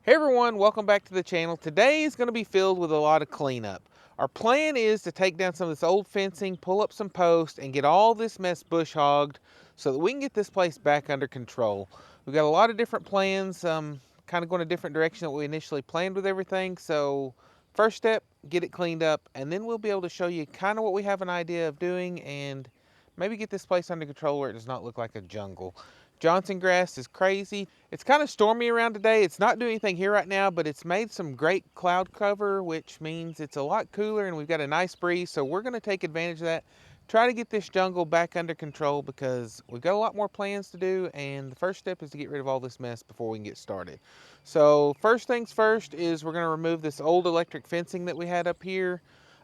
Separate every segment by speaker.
Speaker 1: Hey everyone, welcome back to the channel. Today is going to be filled with a lot of cleanup. Our plan is to take down some of this old fencing, pull up some posts, and get all this mess bush hogged so that we can get this place back under control. We've got a lot of different plans, kind of going a different direction than we initially planned with everything. So first step, get it cleaned up, and then we'll be able to show you kind of what we have an idea of doing and maybe get this place under control where it does not look like a jungle. Johnson grass is crazy. It's kind of stormy around today. It's not doing anything here right now, but it's made some great cloud cover, which means it's a lot cooler and we've got a nice breeze. So we're going to take advantage of that. Try to get this jungle back under control because we've got a lot more plans to do. And the first step is to get rid of all this mess before we can get started. So first things first is we're going to remove this old electric fencing that we had up here.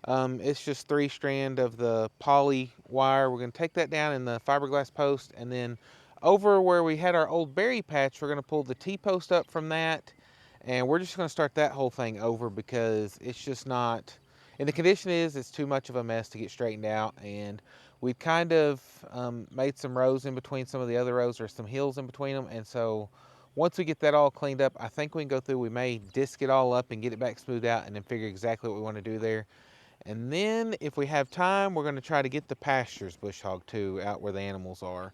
Speaker 1: It's just 3 strand of the poly wire. We're going to take that down in the fiberglass post, and then over where we had our old berry patch, we're going to pull the T-post up from that, and we're just going to start that whole thing over because it's just not, and the condition is it's too much of a mess to get straightened out. And we kind of made some rows in between some of the other rows, or some hills in between them, and so once we get that all cleaned up, I think we can go through, we may disc it all up and get it back smoothed out and then figure exactly what we want to do there. And then if we have time, we're going to try to get the pastures bush hog too, out where the animals are.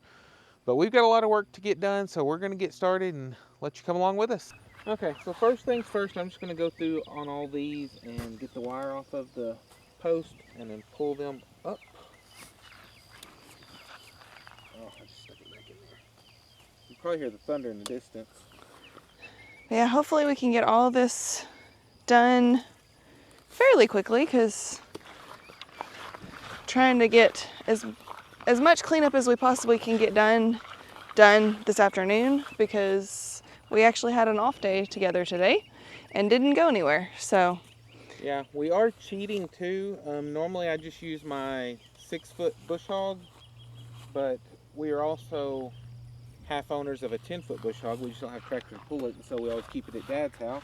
Speaker 1: But we've got a lot of work to get done, so we're going to get started and let you come along with us. Okay, so first things first, I'm just going to go through on all these and get the wire off of the post and then pull them up. Oh, I just stuck it back in there. You can probably hear the thunder in the distance.
Speaker 2: Yeah, hopefully we can get all this done fairly quickly, because trying to get as much cleanup as we possibly can get done this afternoon, because we actually had an off day together today and didn't go anywhere. So
Speaker 1: yeah, we are cheating too. Normally I just use my 6-foot bush hog, but we are also half owners of a 10-foot bush hog. We just don't have tractor to pull it, and so we always keep it at Dad's house.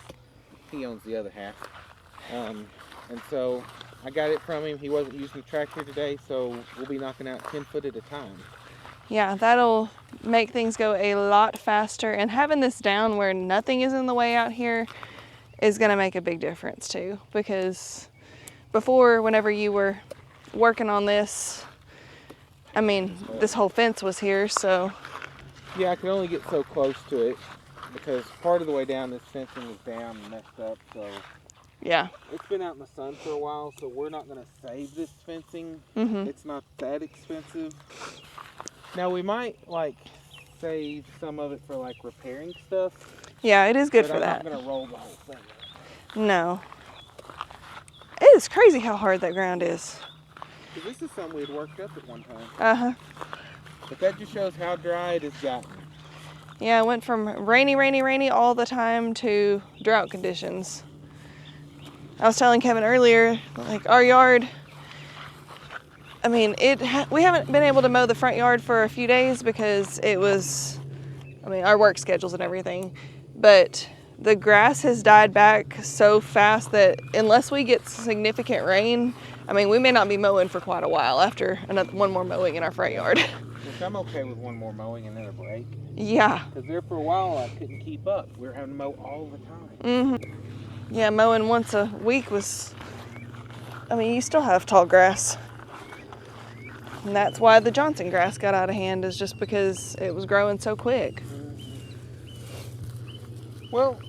Speaker 1: He owns the other half. And so I got it from him. He wasn't using the tractor today, so we'll be knocking out 10 foot at a time.
Speaker 2: yeah, that'll make things go a lot faster, and having this down where nothing is in the way out here is going to make a big difference too, because before, whenever you were working on this, I mean, this whole fence was here, so.
Speaker 1: Yeah, I could only get so close to it because part of the way down this fencing is down and messed up, so.
Speaker 2: Yeah.
Speaker 1: It's been out in the sun for a while, so we're not going to save this fencing.
Speaker 2: Mm-hmm.
Speaker 1: It's not that expensive. Now, we might, save some of it for, repairing stuff.
Speaker 2: Yeah, it is good for
Speaker 1: I'm
Speaker 2: that.
Speaker 1: not going to roll the whole thing.
Speaker 2: No. It is crazy how hard that ground is.
Speaker 1: This is something we had worked up at one time.
Speaker 2: Uh-huh.
Speaker 1: But that just shows how dry it has gotten.
Speaker 2: Yeah, it went from rainy all the time to drought conditions. I was telling Kevin earlier, our yard, I mean, we haven't been able to mow the front yard for a few days because it was, our work schedules and everything. But the grass has died back so fast that unless we get significant rain, we may not be mowing for quite a while after one more mowing in our front yard.
Speaker 1: Which I'm okay with one more mowing and then a break.
Speaker 2: Yeah.
Speaker 1: Because there for a while I couldn't keep up. We were having to mow all the time.
Speaker 2: Mm-hmm. Yeah, mowing once a week was, you still have tall grass. And that's why the Johnson grass got out of hand, is just because it was growing so quick.
Speaker 1: Mm-hmm. Well,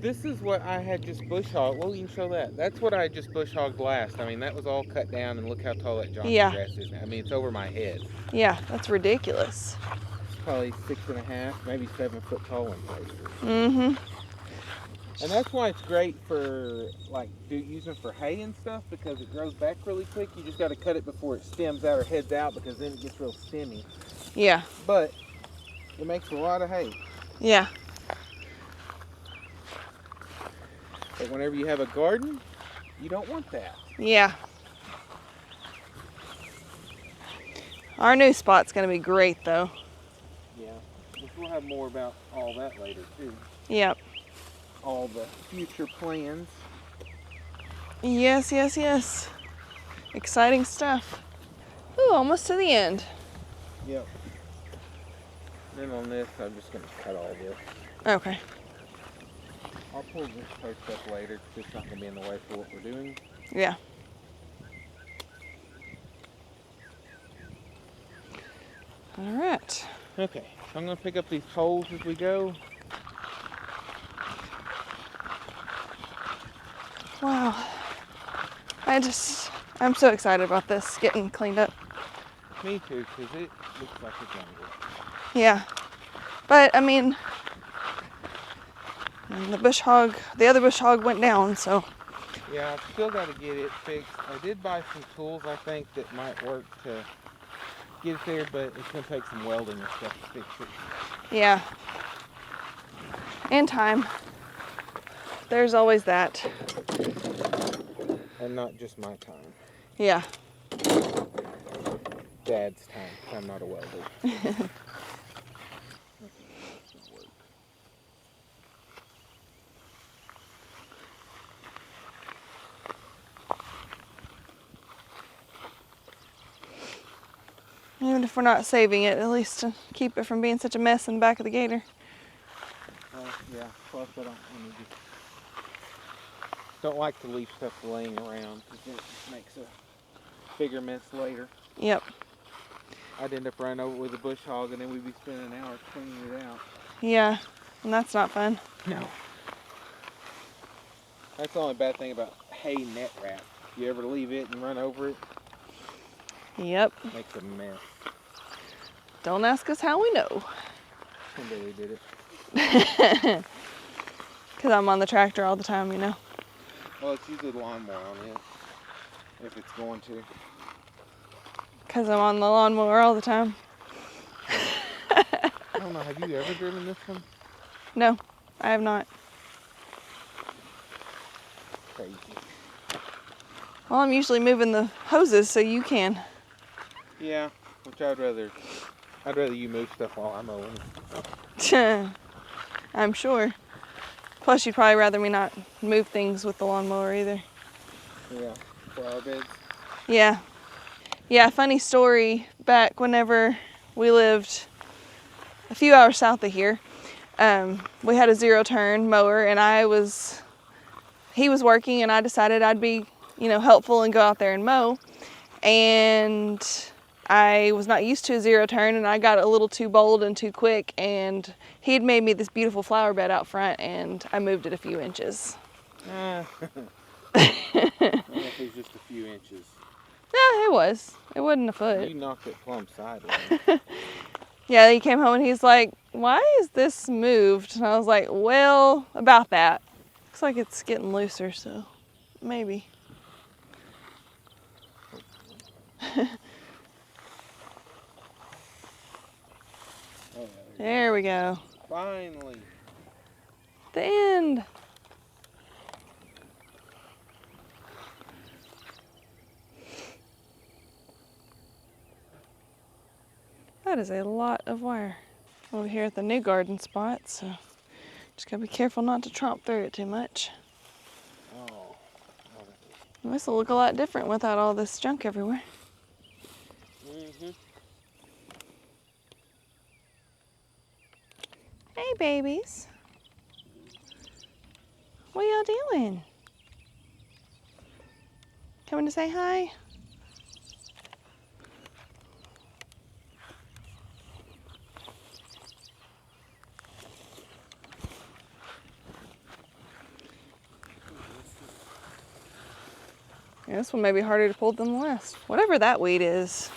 Speaker 1: this is what I had just bush hogged. Well, you can show that. That's what I just bush hogged last. That was all cut down, and look how tall that Johnson grass is now. It's over my head.
Speaker 2: Yeah, that's ridiculous.
Speaker 1: It's probably 6.5, maybe 7 foot tall in places.
Speaker 2: Mm-hmm.
Speaker 1: And that's why it's great for, using for hay and stuff, because it grows back really quick. You just got to cut it before it stems out or heads out, because then it gets real stemmy.
Speaker 2: Yeah.
Speaker 1: But it makes a lot of hay.
Speaker 2: Yeah.
Speaker 1: But whenever you have a garden, you don't want that.
Speaker 2: Yeah. Our new spot's going to be great, though.
Speaker 1: Yeah. We'll have more about all that later, too.
Speaker 2: Yep.
Speaker 1: All the future plans.
Speaker 2: Yes. Exciting stuff. Ooh, almost to the end.
Speaker 1: Yep. Then on this, I'm just going to cut all this.
Speaker 2: Okay.
Speaker 1: I'll pull this post up later because it's not going to be in the way for what we're doing.
Speaker 2: Yeah. All right.
Speaker 1: Okay, so I'm going to pick up these poles as we go.
Speaker 2: Wow. I'm so excited about this getting cleaned up.
Speaker 1: Me too, because it looks like a jungle.
Speaker 2: Yeah. But, I mean, the other bush hog went down, so.
Speaker 1: Yeah, I've still got to get it fixed. I did buy some tools, I think, that might work to get it there, but it's going to take some welding and stuff to fix it.
Speaker 2: Yeah. And time. There's always that.
Speaker 1: And not just my time.
Speaker 2: Yeah.
Speaker 1: Dad's time, 'cause I'm not a welder.
Speaker 2: Even if we're not saving it, at least to keep it from being such a mess in the back of the gator.
Speaker 1: Yeah, plus I don't like to leave stuff laying around because it just makes a bigger mess later.
Speaker 2: Yep.
Speaker 1: I'd end up running over with a bush hog and then we'd be spending an hour cleaning it out.
Speaker 2: Yeah, and that's not fun.
Speaker 1: No. That's the only bad thing about hay net wrap. You ever leave it and run over it?
Speaker 2: Yep.
Speaker 1: Makes a mess.
Speaker 2: Don't ask us how we know.
Speaker 1: Somebody did it.
Speaker 2: Because I'm on the tractor all the time, you know.
Speaker 1: Well, it's usually the lawnmower on it, if it's going to.
Speaker 2: Because I'm on the lawnmower all the time.
Speaker 1: I don't know, have you ever driven this one?
Speaker 2: No, I have not.
Speaker 1: Crazy.
Speaker 2: Well, I'm usually moving the hoses so you can.
Speaker 1: Yeah, which I'd rather you move stuff while I'm mowing.
Speaker 2: I'm sure. Plus, you'd probably rather me not move things with the lawnmower either.
Speaker 1: Yeah, flower beds.
Speaker 2: Yeah. Yeah, funny story. Back whenever we lived a few hours south of here, we had a zero-turn mower, and he was working, and I decided I'd be, helpful and go out there and mow. And I was not used to a zero-turn, and I got a little too bold and too quick, and he had made me this beautiful flower bed out front, and I moved it a few inches.
Speaker 1: I don't know if it was just a few inches.
Speaker 2: Yeah, it was. It wasn't a foot.
Speaker 1: You knocked it plumb sideways.
Speaker 2: Yeah, he came home and he's like, "Why is this moved?" And I was like, "Well, about that. Looks like it's getting looser, so maybe." There we go.
Speaker 1: Finally.
Speaker 2: The end. That is a lot of wire. Over here at the new garden spot, so just gotta be careful not to tromp through it too much.
Speaker 1: Oh.
Speaker 2: This will look a lot different without all this junk everywhere.
Speaker 1: Mm-hmm.
Speaker 2: Hey, babies. What y'all doing? Coming to say hi? Yeah, this one may be harder to pull than the last. Whatever that weed is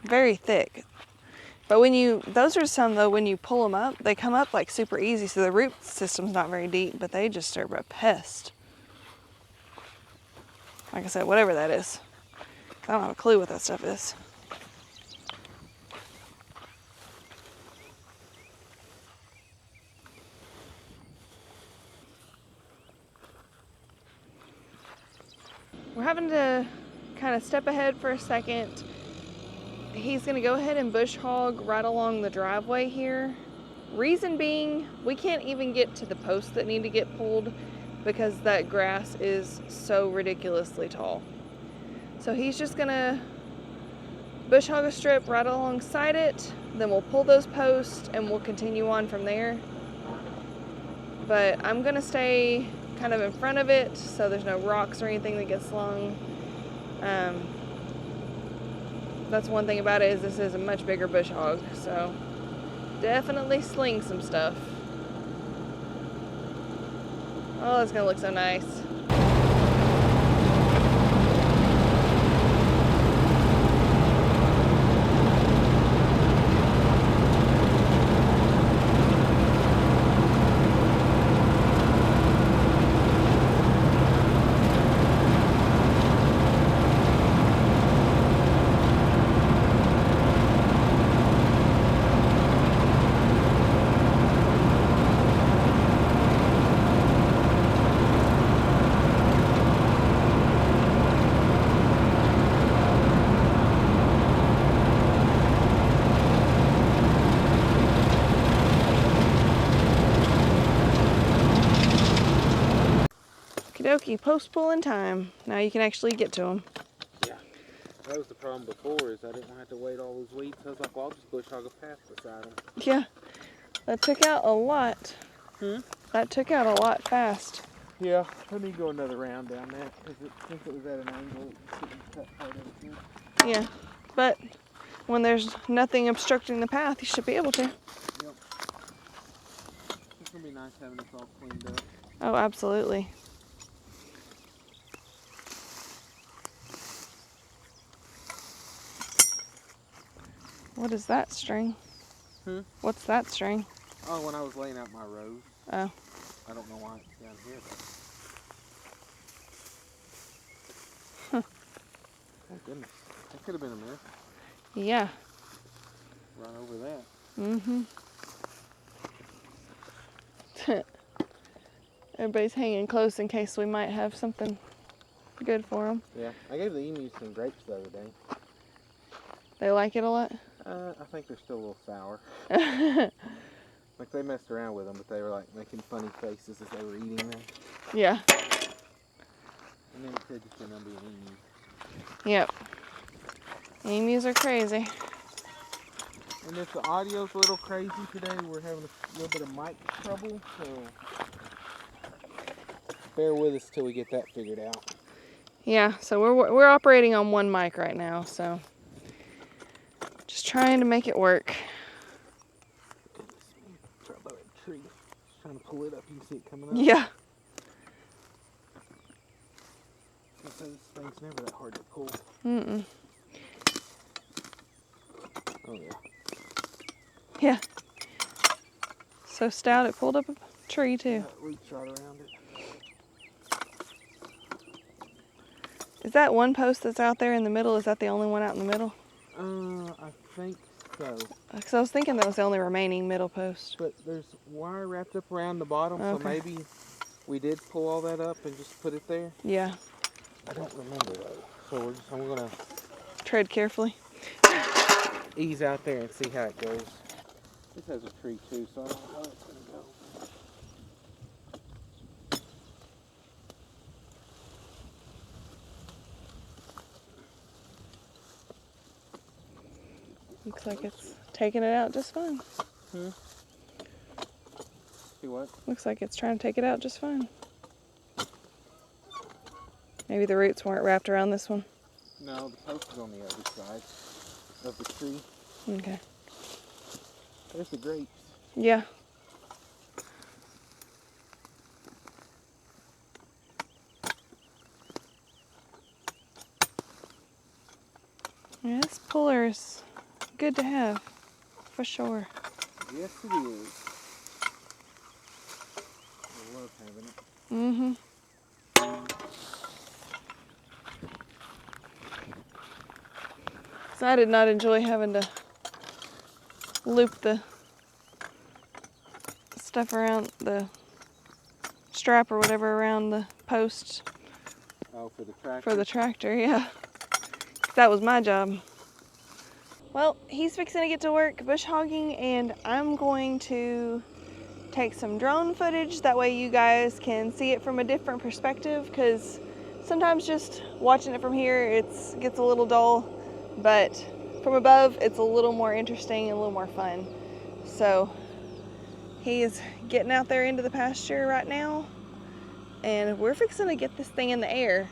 Speaker 2: very thick. But those are some though, when you pull them up, they come up like super easy, so the root system's not very deep, but they just are a pest. Like I said, whatever that is. I don't have a clue what that stuff is. We're having to kind of step ahead for a second. He's gonna go ahead and bush hog right along the driveway here. Reason being, we can't even get to the posts that need to get pulled because that grass is so ridiculously tall. So he's just gonna bush hog a strip right alongside it, then we'll pull those posts and we'll continue on from there. But I'm gonna stay kind of in front of it so there's no rocks or anything that gets slung. That's one thing about it, is this is a much bigger bush hog, so definitely sling some stuff. Oh, that's gonna look so nice. Okie dokie, post pulling time. Now you can actually get to them.
Speaker 1: Yeah, that was the problem before, is I didn't want to have to wait all those weeds. I was like, well, I'll just bush hog a path beside them.
Speaker 2: Yeah, that took out a lot. That took out a lot fast.
Speaker 1: Yeah, let me go another round down that, because since it was at an angle, it couldn't cut part of it here.
Speaker 2: Yeah, but when there's nothing obstructing the path, you should be able to.
Speaker 1: Yep. It's going to be nice having this all cleaned up.
Speaker 2: Oh, absolutely. What is that string? What's that string?
Speaker 1: Oh, when I was laying out my rows.
Speaker 2: Oh.
Speaker 1: I don't know why it's down here, but... Oh, goodness. That could have been a mess.
Speaker 2: Yeah.
Speaker 1: Run over that.
Speaker 2: Everybody's hanging close in case we might have something good for them.
Speaker 1: Yeah, I gave the emus some grapes the other day.
Speaker 2: They like it a lot?
Speaker 1: I think they're still a little sour. Like, they messed around with them, but they were like making funny faces as they were eating them.
Speaker 2: Yeah.
Speaker 1: And then it could just be an emu.
Speaker 2: Yep. Emus are crazy.
Speaker 1: And if the audio's a little crazy today, we're having a little bit of mic trouble, so bear with us till we get that figured out.
Speaker 2: Yeah, so we're operating on one mic right now, so just trying to make it work.
Speaker 1: Try by that tree. Just trying to pull it up. You can see it coming up.
Speaker 2: Yeah.
Speaker 1: This thing's never that hard to pull. Oh yeah.
Speaker 2: Yeah. So stout it pulled up a tree too.
Speaker 1: Reach right around it.
Speaker 2: Is that one post that's out there in the middle? Is that the only one out in the middle?
Speaker 1: I think so.
Speaker 2: Because I was thinking that was the only remaining middle post.
Speaker 1: But there's wire wrapped up around the bottom,
Speaker 2: Okay.
Speaker 1: so maybe we did pull all that up and just put it there.
Speaker 2: Yeah.
Speaker 1: I don't remember though. So I'm gonna
Speaker 2: Tread carefully.
Speaker 1: ease out there and see how it goes. This has a tree too, so I don't know how it's gonna go.
Speaker 2: Looks like it's taking it out just fine.
Speaker 1: See what?
Speaker 2: Looks like it's trying to take it out just fine. Maybe the roots weren't wrapped around this one.
Speaker 1: No, the post is on the other side of the tree.
Speaker 2: Okay.
Speaker 1: There's the grapes.
Speaker 2: Yeah. Yeah, this puller is good to have, for sure.
Speaker 1: Yes, it is. I love having it.
Speaker 2: So I did not enjoy having to loop the stuff around the strap or whatever around the post.
Speaker 1: Oh, for the tractor?
Speaker 2: For the tractor, yeah. That was my job. Well, he's fixing to get to work bush hogging, and I'm going to take some drone footage. That way you guys can see it from a different perspective, because sometimes just watching it from here, it gets a little dull. But from above, it's a little more interesting and a little more fun. So he's getting out there into the pasture right now, and we're fixing to get this thing in the air.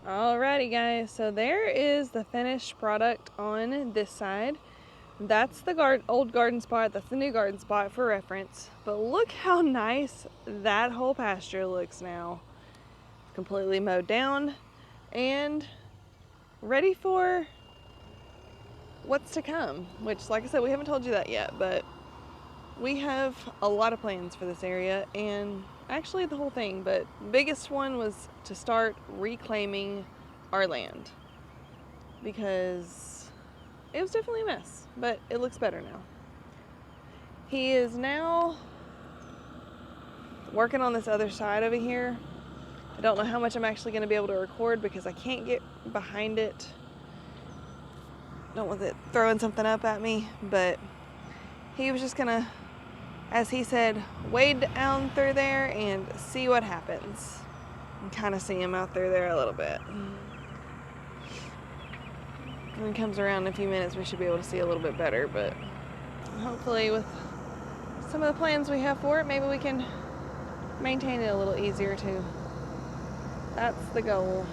Speaker 2: Alrighty guys, so there is the finished product on this side. That's the old garden spot, that's the new garden spot for reference. But look how nice that whole pasture looks now. Completely mowed down and ready for what's to come. Which, like I said, we haven't told you that yet, but we have a lot of plans for this area, and actually the whole thing, but the biggest one was to start reclaiming our land, because it was definitely a mess, but it looks better now. He is now working on this other side over here. I don't know how much I'm actually going to be able to record because I can't get behind it. Don't want it throwing something up at me, but he was just gonna, as he said, wade down through there and see what happens. And kind of see him out through there a little bit. When he comes around in a few minutes, we should be able to see a little bit better, but hopefully with some of the plans we have for it, maybe we can maintain it a little easier too. That's the goal.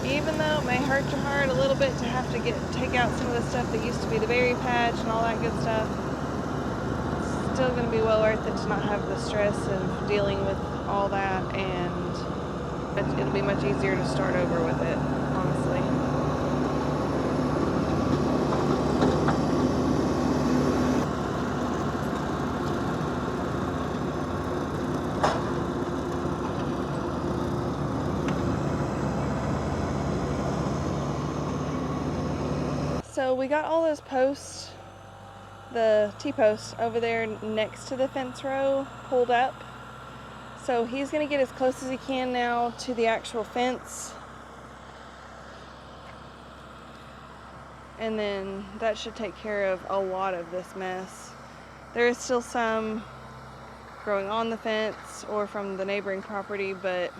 Speaker 2: Even though it may hurt your heart a little bit to have to take out some of the stuff that used to be the berry patch and all that good stuff, it's still going to be well worth it to not have the stress of dealing with all that, and it'll be much easier to start over with it, honestly. So we got all those posts, the T-posts over there next to the fence row pulled up. So he's going to get as close as he can now to the actual fence. And then that should take care of a lot of this mess. There is still some growing on the fence or from the neighboring property, but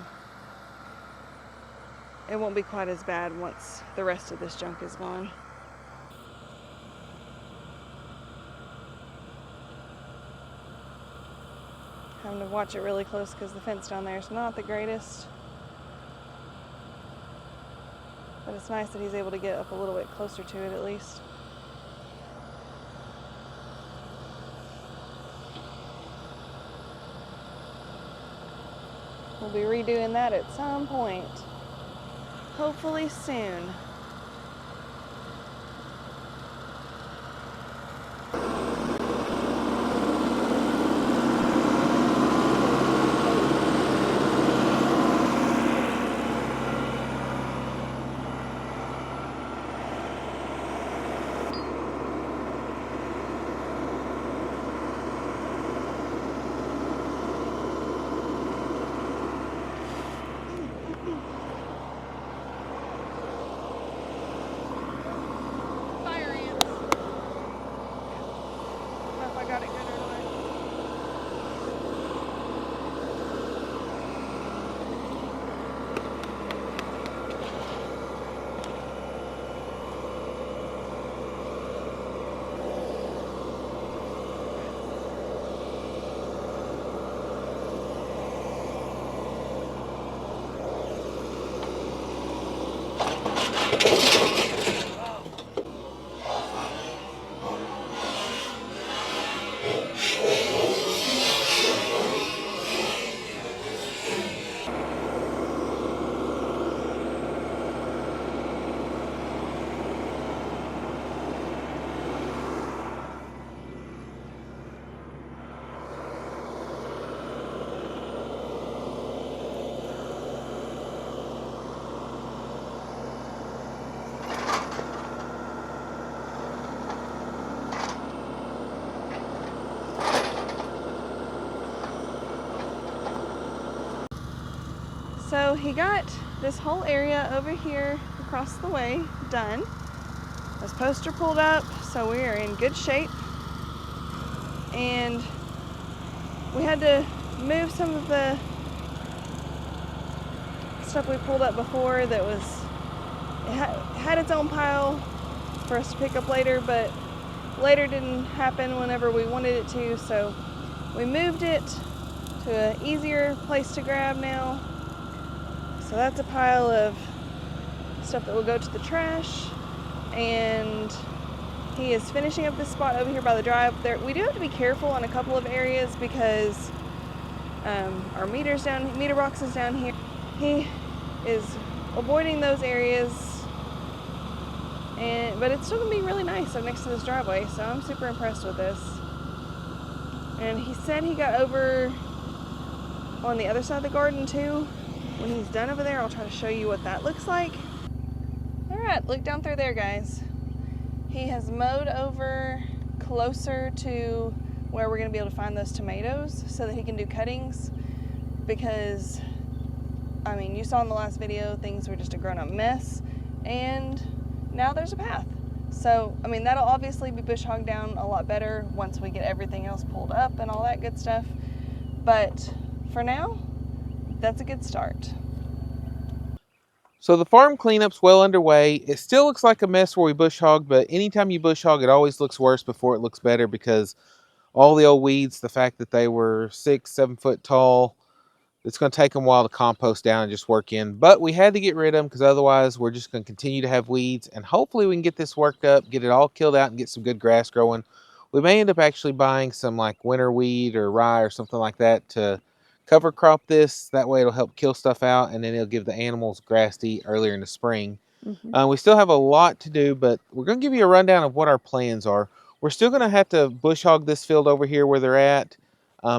Speaker 2: it won't be quite as bad once the rest of this junk is gone. Having to watch it really close because the fence down there is not the greatest. But it's nice that he's able to get up a little bit closer to it at least. We'll be redoing that at some point. Hopefully soon. So he got this whole area over here across the way done. This poster pulled up, so we are in good shape. And we had to move some of the stuff we pulled up before that had its own pile for us to pick up later, but later didn't happen whenever we wanted it to, so we moved it to an easier place to grab now. So that's a pile of stuff that will go to the trash, and he is finishing up this spot over here by the drive. There, we do have to be careful on a couple of areas because our meter boxes down here. He is avoiding those areas, but it's still gonna be really nice up next to this driveway. So I'm super impressed with this. And he said he got over on the other side of the garden too. When he's done over there, I'll try to show you what that looks like. All right, look down through there, guys. He has mowed over closer to where we're gonna be able to find those tomatoes so that he can do cuttings, because, I mean, you saw in the last video, things were just a grown-up mess, and now there's a path. So, I mean, that'll obviously be bush hogged down a lot better once we get everything else pulled up and all that good stuff. But for now, that's a good start.
Speaker 1: So the farm cleanup's well underway. It still looks like a mess where we bush hog, but anytime you bush hog, it always looks worse before it looks better, because all the old weeds, the fact that they were 6-7 foot tall, it's going to take them a while to compost down and just work in. But we had to get rid of them because otherwise we're just going to continue to have weeds. And hopefully we can get this worked up, get it all killed out, and get some good grass growing. We may end up actually buying some like winter wheat or rye or something like that to cover crop this. That way it'll help kill stuff out, and then it'll give the animals grass to eat earlier in the spring. We still have a lot to do, but we're going to give you a rundown of what our plans are. We're still going to have to bush hog this field over here where they're at,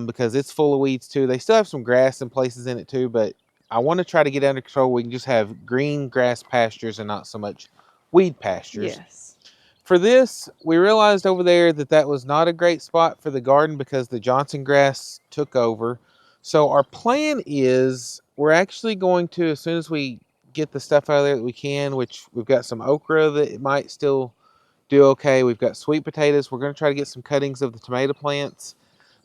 Speaker 1: because it's full of weeds too. They still have some grass and places in it too, but I want to try to get under control. We can just have green grass pastures and not so much weed pastures.
Speaker 2: Yes.
Speaker 1: For this, we realized over there that that was not a great spot for the garden because the Johnson grass took over. So our plan is we're actually going to, as soon as we get the stuff out of there that we can, which we've got some okra that it might still do okay. We've got sweet potatoes. We're going to try to get some cuttings of the tomato plants.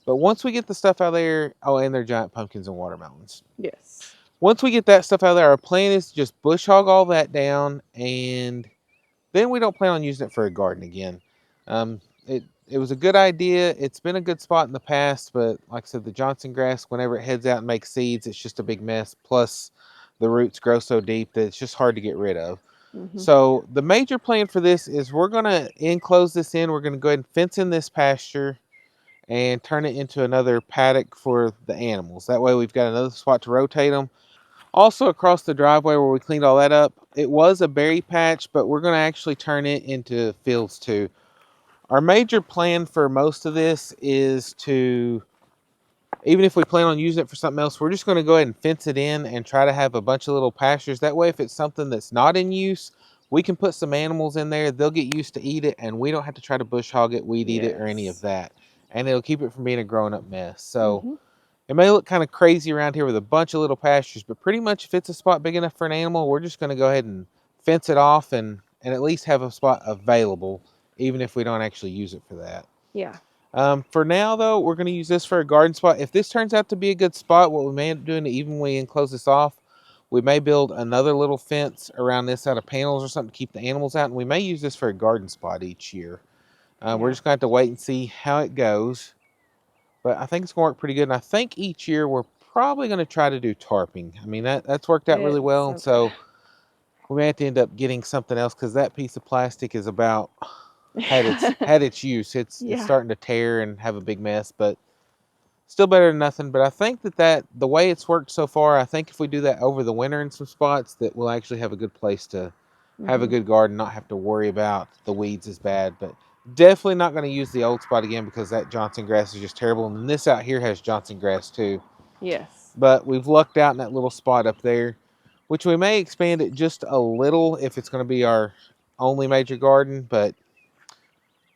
Speaker 1: But once we get the stuff out of there, oh, and they're giant pumpkins and watermelons.
Speaker 2: Yes.
Speaker 1: Once we get that stuff out of there, our plan is to just bush hog all that down, and then we don't plan on using it for a garden again. It was a good idea. It's been a good spot in the past, but like I said, the Johnson grass, whenever it heads out and makes seeds, it's just a big mess. Plus, the roots grow so deep that it's just hard to get rid of. So the major plan for this is we're going to enclose this in. We're going to go ahead and fence in this pasture and turn it into another paddock for the animals. That way we've got another spot to rotate them. Also across the driveway where we cleaned all that up, it was a berry patch, but we're going to actually turn it into fields too. Our major plan for most of this is to, even if we plan on using it for something else, we're just going to go ahead and fence it in and try to have a bunch of little pastures. That way if it's something that's not in use, we can put some animals in there. They'll get used to eat it, and we don't have to try to bush hog it, weed eat it, or any of that. And it'll keep it from being a grown-up mess. So it may look kind of crazy around here with a bunch of little pastures, but pretty much if it's a spot big enough for an animal, we're just going to go ahead and fence it off and at least have a spot available, even if we don't actually use it for that.
Speaker 2: Yeah.
Speaker 1: For now, though, we're going to use this for a garden spot. If this turns out to be a good spot, what we may end up doing, even when we enclose this off, we may build another little fence around this out of panels or something to keep the animals out, and we may use this for a garden spot each year. We're just going to have to wait and see how it goes. But I think it's going to work pretty good, and I think each year we're probably going to try to do tarping. I mean, that's worked out really well, and so we may have to end up getting something else because that piece of plastic is about had its use. It's starting to tear and have a big mess, but still better than nothing. But I think that the way it's worked so far, I think if we do that over the winter in some spots, that we'll actually have a good place to have a good garden, not have to worry about the weeds as bad. But definitely not going to use the old spot again because that Johnson grass is just terrible. And this out here has Johnson grass too.
Speaker 2: Yes.
Speaker 1: But we've lucked out in that little spot up there, which we may expand it just a little if it's going to be our only major garden. But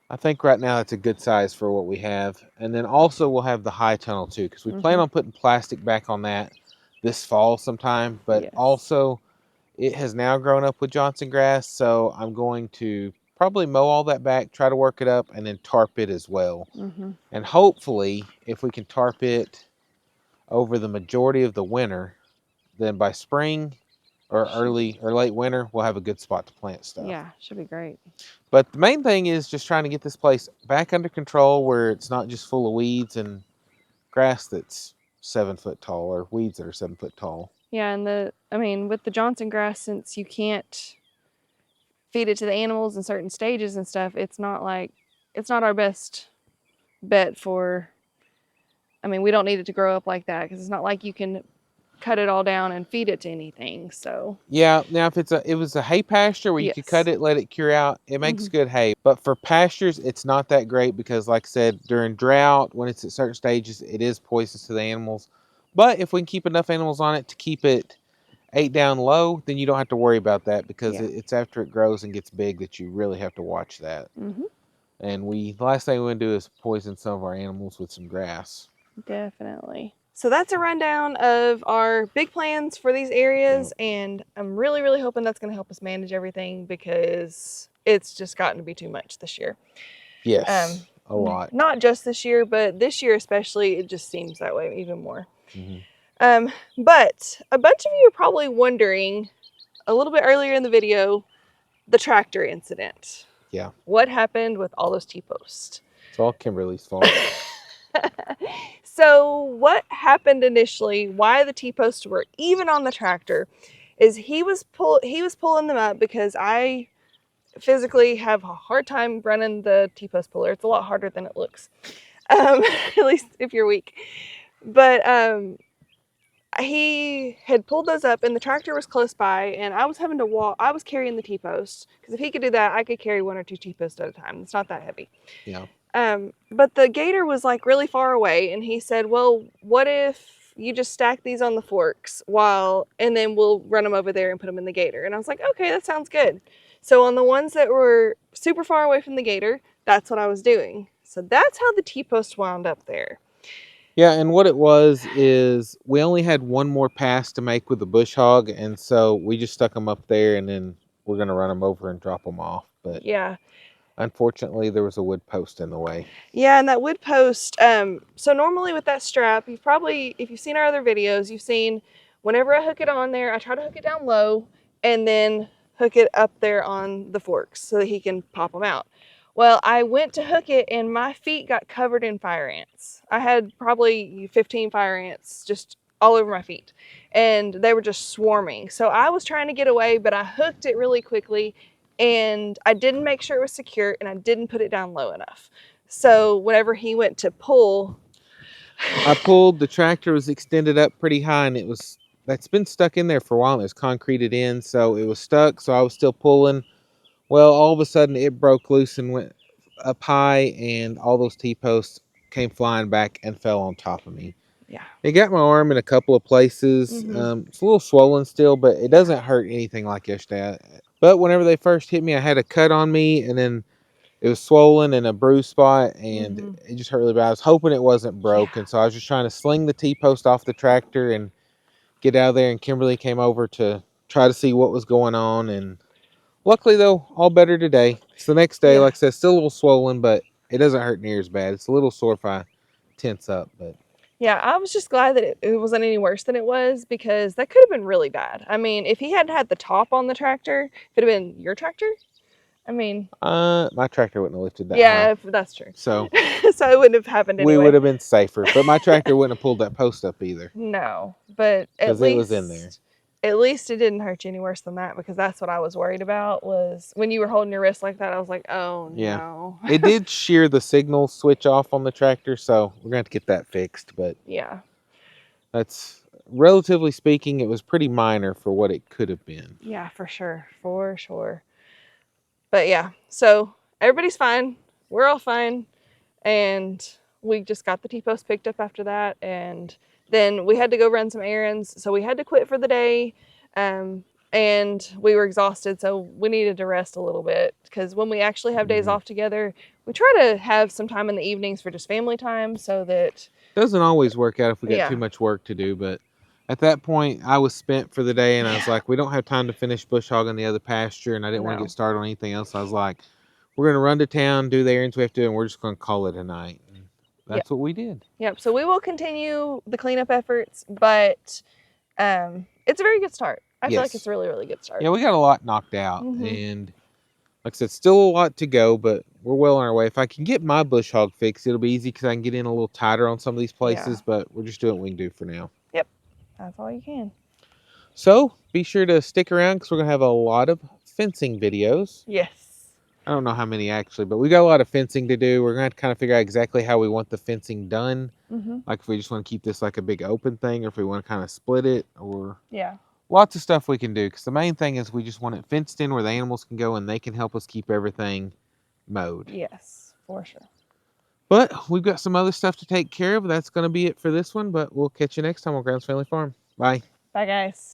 Speaker 1: I think right now it's a good size for what we have. And then also we'll have the high tunnel too, because we plan on putting plastic back on that this fall sometime. But
Speaker 2: Yes.
Speaker 1: also, it has now grown up with Johnson grass, so I'm going to probably mow all that back, try to work it up, and then tarp it as well.
Speaker 2: Mm-hmm.
Speaker 1: And hopefully, if we can tarp it over the majority of the winter, then by spring or early or late winter, we'll have a good spot to plant stuff.
Speaker 2: Yeah, should be great.
Speaker 1: But the main thing is just trying to get this place back under control where it's not just full of weeds and grass that's 7 foot tall or weeds that are 7 foot tall.
Speaker 2: Yeah, and with the Johnson grass, since you can't feed it to the animals in certain stages and stuff, it's not our best bet for. I mean, we don't need it to grow up like that because it's not like you can cut it all down and feed it to anything. So
Speaker 1: Yeah, now if it was a hay pasture where you could cut
Speaker 2: yes.
Speaker 1: it, let it cure out, it makes
Speaker 2: Mm-hmm.
Speaker 1: good hay. But for pastures, it's not that great because, like I said, during drought, when it's at certain stages, it is poisonous to the animals. But if we can keep enough animals on it to keep it ate down low, then you don't have to worry about that because
Speaker 2: Yeah.
Speaker 1: it's after it grows and gets big that you really have to watch that.
Speaker 2: Mm-hmm.
Speaker 1: And the last thing we want to do is poison some of our animals with some grass.
Speaker 2: Definitely. So that's a rundown of our big plans for these areas, and I'm really, really hoping that's going to help us manage everything because it's just gotten to be too much this year.
Speaker 1: Yes, a lot.
Speaker 2: Not just this year, but this year especially, it just seems that way even more.
Speaker 1: Mm-hmm.
Speaker 2: But a bunch of you are probably wondering, a little bit earlier in the video, the tractor incident.
Speaker 1: Yeah.
Speaker 2: What happened with all those T-posts?
Speaker 1: It's all Kimberly's fault.
Speaker 2: So what happened initially, why the T-posts were even on the tractor, is he was pulling them up because I physically have a hard time running the T-post puller. It's a lot harder than it looks, at least if you're weak. But he had pulled those up and the tractor was close by and I was having to walk. I was carrying the T-posts because if he could do that, I could carry 1 or 2 T-posts at a time. It's not that heavy.
Speaker 1: Yeah.
Speaker 2: But the gator was like really far away and he said, well, what if you just stack these on the forks and then we'll run them over there and put them in the gator. And I was like, okay, that sounds good. So on the ones that were super far away from the gator, that's what I was doing. So that's how the T-post wound up there.
Speaker 1: Yeah, and what it was is we only had one more pass to make with the bush hog, and so we just stuck them up there, and then we're going to run them over and drop them off. But
Speaker 2: yeah,
Speaker 1: unfortunately, there was a wood post in the way.
Speaker 2: Yeah, and that wood post, so normally with that strap, if you've seen our other videos, you've seen whenever I hook it on there, I try to hook it down low and then hook it up there on the forks so that he can pop them out. Well, I went to hook it and my feet got covered in fire ants. I had probably 15 fire ants just all over my feet and they were just swarming. So I was trying to get away, but I hooked it really quickly and I didn't make sure it was secure and I didn't put it down low enough. So whenever he went to pull,
Speaker 1: I pulled, the tractor was extended up pretty high and that's been stuck in there for a while and it was concreted in, so it was stuck, so I was still pulling. Well, all of a sudden it broke loose and went up high and all those T-posts came flying back and fell on top of me.
Speaker 2: Yeah.
Speaker 1: It got my arm in a couple of places.
Speaker 2: Mm-hmm.
Speaker 1: It's a little swollen still, but it doesn't hurt anything like yesterday. But whenever they first hit me, I had a cut on me, and then it was swollen and a bruised spot, and it just hurt really bad. I was hoping it wasn't broken, so I was just trying to sling the T-post off the tractor and get out of there, and Kimberly came over to try to see what was going on, and luckily, though, all better today. It's the next day, like I said, still a little swollen, but it doesn't hurt near as bad. It's a little sore if I tense up, but...
Speaker 2: Yeah, I was just glad that it wasn't any worse than it was because that could have been really bad. I mean, if he hadn't had the top on the tractor, if it had been your tractor, I mean...
Speaker 1: my tractor wouldn't have lifted that high.
Speaker 2: Yeah, that's true.
Speaker 1: So...
Speaker 2: so it wouldn't have happened anyway.
Speaker 1: We would have been safer, but my tractor wouldn't have pulled that post up either.
Speaker 2: No, but
Speaker 1: because it was in there.
Speaker 2: At least it didn't hurt you any worse than that because that's what I was worried about was when you were holding your wrist like that, I was like, oh no.
Speaker 1: It did shear the signal switch off on the tractor, so we're going to have to get that fixed. But
Speaker 2: yeah,
Speaker 1: that's, relatively speaking, it was pretty minor for what it could have been.
Speaker 2: Yeah, for sure. For sure. But yeah, so everybody's fine. We're all fine. And we just got the T-post picked up after that. And then we had to go run some errands. So we had to quit for the day. And we were exhausted. So we needed to rest a little bit. Because when we actually have days off together, we try to have some time in the evenings for just family time so that...
Speaker 1: Doesn't always work out if we got too much work to do. But At that point, I was spent for the day, and I was like, we don't have time to finish bush hogging the other pasture, and I didn't want to
Speaker 2: No.
Speaker 1: get started on anything else. I was like, we're going to run to town, do the errands we have to do, and we're just going to call it a night. And that's what we did.
Speaker 2: Yep. So we will continue the cleanup efforts, but it's a very good start. I feel like it's a really, really good start.
Speaker 1: Yeah, we got a lot knocked out, and like I said, still a lot to go, but we're well on our way. If I can get my bush hog fixed, it'll be easy because I can get in a little tighter on some of these places, but we're just doing what we can do for now.
Speaker 2: Yep. That's all you can.
Speaker 1: So be sure to stick around because we're going to have a lot of fencing videos.
Speaker 2: Yes.
Speaker 1: I don't know how many actually, but we got a lot of fencing to do. We're going to have to kind of figure out exactly how we want the fencing done. Like if we just want to keep this like a big open thing, or if we want to kind of split it, or lots of stuff we can do. Because the main thing is we just want it fenced in where the animals can go and they can help us keep everything mowed.
Speaker 2: Yes, for sure.
Speaker 1: But we've got some other stuff to take care of. That's going to be it for this one, but we'll catch you next time on Grounds Family Farm. Bye.
Speaker 2: Bye, guys.